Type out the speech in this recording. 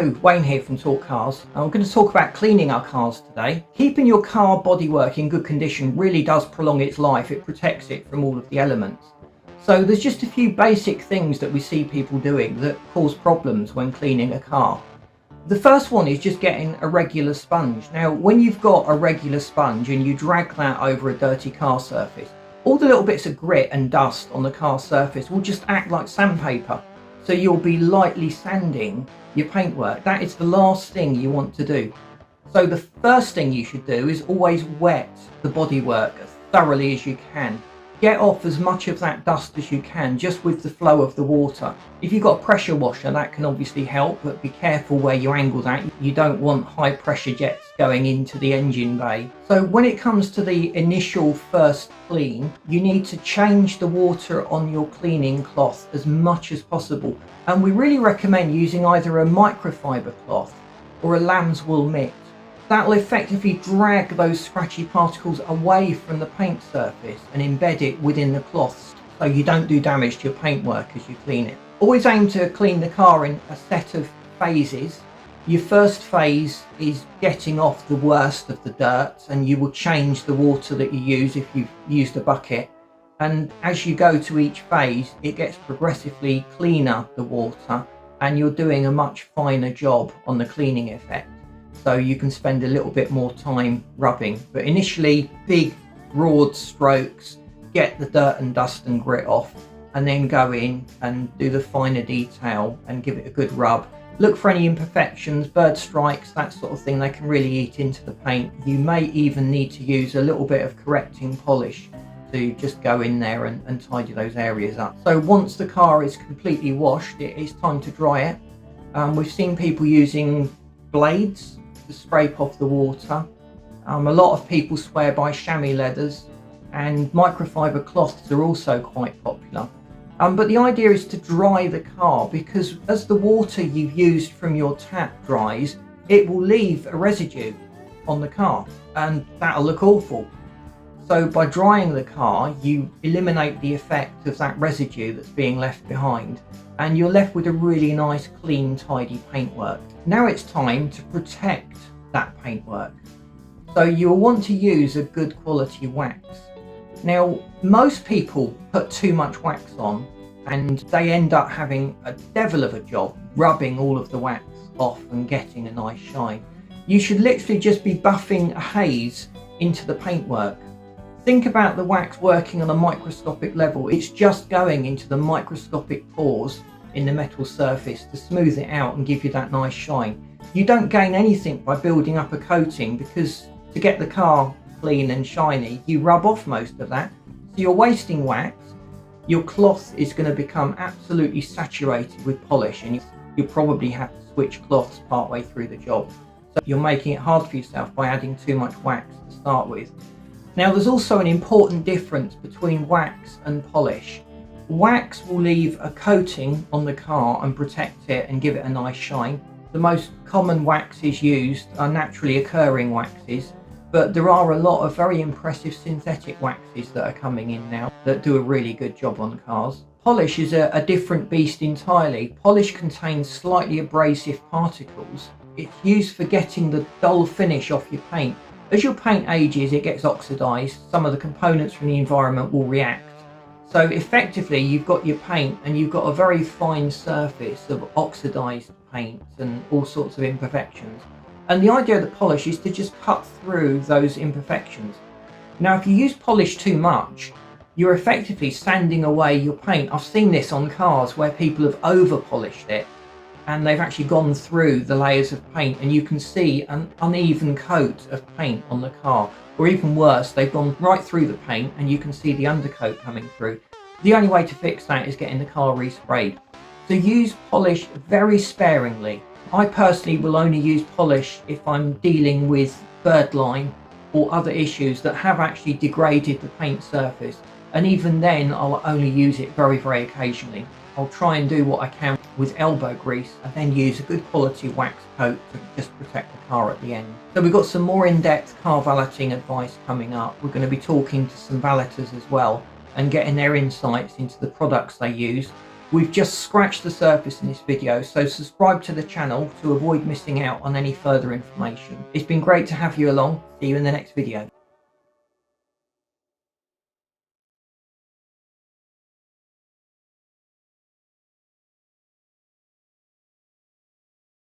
Hello, Wayne here from Talk Cars. I'm going to talk about cleaning our cars today. Keeping your car bodywork in good condition really does prolong its life. It protects it from all of the elements. So there's just a few basic things that we see people doing that cause problems when cleaning a car. The first one is just getting a regular sponge. Now, when you've got a regular sponge and you drag that over a dirty car surface, all the little bits of grit and dust on the car surface will just act like sandpaper. So you'll be lightly sanding your paintwork. That is the last thing you want to do. So the first thing you should do is always wet the bodywork as thoroughly as you can. Get off as much of that dust as you can just with the flow of the water. If you've got a pressure washer, that can obviously help, but be careful where you angle that. You don't want high pressure jets going into the engine bay. So when it comes to the initial first clean, you need to change the water on your cleaning cloth as much as possible. And we really recommend using either a microfiber cloth or a lamb's wool mitt. That will effectively drag those scratchy particles away from the paint surface and embed it within the cloths so you don't do damage to your paintwork as you clean it. Always aim to clean the car in a set of phases. Your first phase is getting off the worst of the dirt, and you will change the water that you use if you've used a bucket. And as you go to each phase, it gets progressively cleaner, the water, and you're doing a much finer job on the cleaning effect. So you can spend a little bit more time rubbing. But initially, big, broad strokes, get the dirt and dust and grit off, and then go in and do the finer detail and give it a good rub. Look for any imperfections, bird strikes, that sort of thing. They can really eat into the paint. You may even need to use a little bit of correcting polish to just go in there and tidy those areas up. So once the car is completely washed, it is time to dry it. We've seen people using blades to scrape off the water. A lot of people swear by chamois leathers, and microfiber cloths are also quite popular. But the idea is to dry the car, because as the water you've used from your tap dries, it will leave a residue on the car, and that'll look awful. So by drying the car, you eliminate the effect of that residue that's being left behind, and you're left with a really nice, clean, tidy paintwork. Now it's time to protect that paintwork. So you'll want to use a good quality wax. Now, most people put too much wax on, and they end up having a devil of a job rubbing all of the wax off and getting a nice shine. You should literally just be buffing a haze into the paintwork. Think about the wax working on a microscopic level. It's just going into the microscopic pores in the metal surface to smooth it out and give you that nice shine. You don't gain anything by building up a coating, because to get the car clean and shiny, you rub off most of that. So you're wasting wax. Your cloth is going to become absolutely saturated with polish, and you'll probably have to switch cloths partway through the job. So you're making it hard for yourself by adding too much wax to start with. Now, there's also an important difference between wax and polish. Wax will leave a coating on the car and protect it and give it a nice shine. The most common waxes used are naturally occurring waxes, but there are a lot of very impressive synthetic waxes that are coming in now that do a really good job on cars. Polish is a different beast entirely. Polish contains slightly abrasive particles. It's used for getting the dull finish off your paint. As your paint ages, it gets oxidized. Some of the components from the environment will react. So effectively, you've got your paint and you've got a very fine surface of oxidized paint and all sorts of imperfections. And the idea of the polish is to just cut through those imperfections. Now, if you use polish too much, you're effectively sanding away your paint. I've seen this on cars where people have over-polished it, and they've actually gone through the layers of paint, and you can see an uneven coat of paint on the car. Or even worse, they've gone right through the paint and you can see the undercoat coming through. The only way to fix that is getting the car resprayed. So use polish very sparingly. I personally will only use polish if I'm dealing with birdlime or other issues that have actually degraded the paint surface, and even then I'll only use it very, very occasionally. I'll try and do what I can with elbow grease and then use a good quality wax coat to just protect the car at the end. So we've got some more in-depth car valeting advice coming up. We're going to be talking to some valeters as well and getting their insights into the products they use. We've just scratched the surface in this video, so subscribe to the channel to avoid missing out on any further information. It's been great to have you along. See you in the next video.